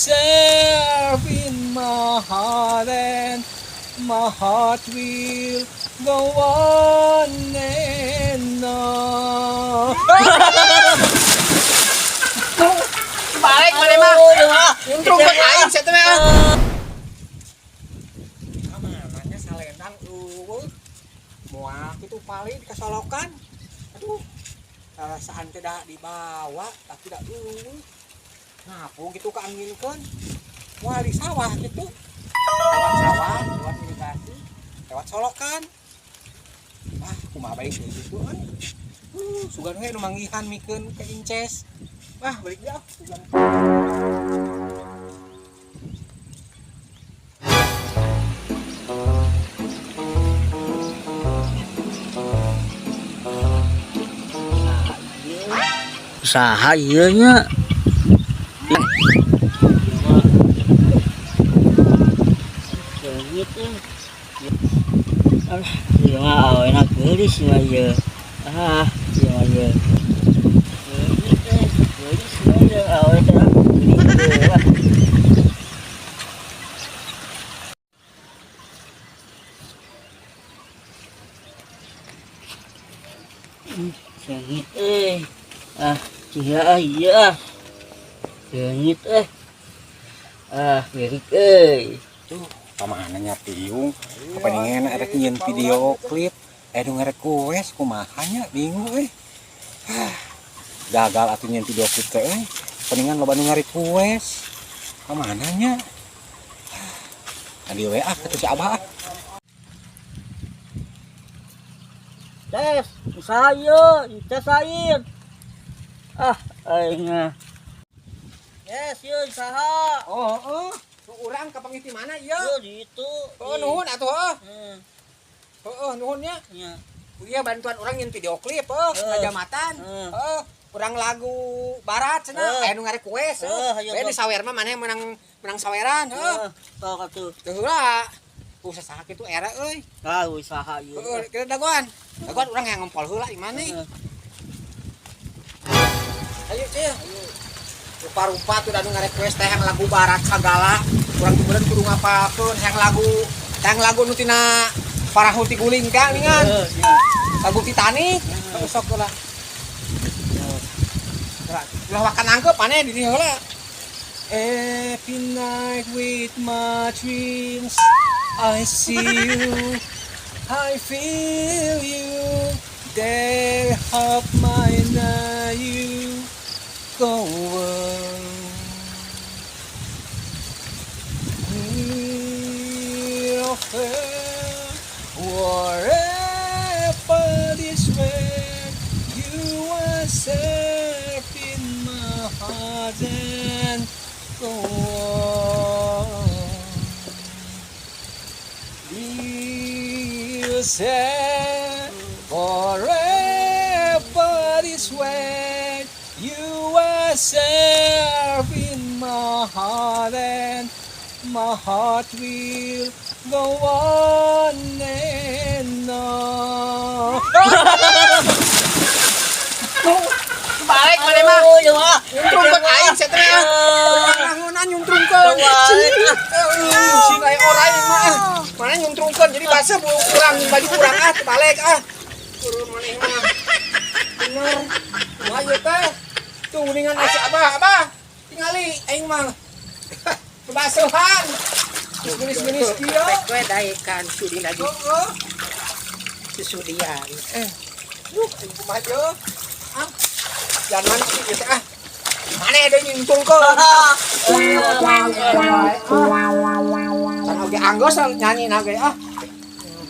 yourself in my heart and my heart will go on and on. Balik mana mah? Untung buat aing saya teh. Amananya salendang muak itu paling dikasolokan. Aduh. Rasaan tidak dibawa tapi tidak ngapung gitu keanginkeun. Moal di sawah gitu. Lewat sawah, lewat irigasi, lewat solokan. Wah, kumaha baik gitu kan. Sugan we nu manggihan mikeun ke Inces. Wah, balik dia. Usaha ieu nya. Ieu mah enak geulis mah ieu. Ieu mah ieu. Geulis mah ieu awe teh. Sengit cia iya. Sengit berik Tuh, pamananya piung. Kepengen ada nyen video klip. Nu ngarek kues kumaha nya bingung euy. Gagal atuh nyen video klip teh euy. Peningan loba nu ngarek kues. Pamana nya? Adi WA ke si Abah. Tes, usaha ieu, tes air. Aing yes, ieu usaha. Oh. Urang kapangit di mana ieu? Ieu di itu. Oh, nuhun atuh heuh. Heeh. Nuhun nya. Nya. Iya bantuan orang nyen video klip ngajamatan. Urang lagu barat cenah. Nu ngarek kues. Di sawer mah maneh menang saweran. Sok atuh. Teu heula. Usaha saha kitu era euy. Usaha ieu. Kita dagoan. Dagoan urang yang ngempol heula di mana? Ayo, Cil. Rupa-rupa tuh anu ngarek-request teh yang lagu barat sagala. Urang kemudian kudu ngapalkeun yang lagu nu tina Farahuti Guling ka ningan. Lagu Titanic. Sok heula. Ulah wakan angkep aneh di dieu heula. Every night with my dreams I see you, I feel you. There have my night you go on. Wherever this way, you are safe in my heart and go on. You said forever this way, you are safe in my heart and my heart will go on and on. Balik mana mah? Nyuntrung ke aing saya teh. Langunan nyuntrungkeun. Si lain orang mah. Mana nyuntrungkeun jadi basa kurang baju kurang balik Turun maneh mah. Bener. Mah ieu teh. Tuh geuningan si Abah. Tingali aing mah. Kebasuhan. Genis-genis kieu. Kowe daekan sudi lagi. Susudian. Yuk, kumaha yeuh. Jangan sih gitu Mana ada nyuntung ke? Kan oge anggos nyanyi nage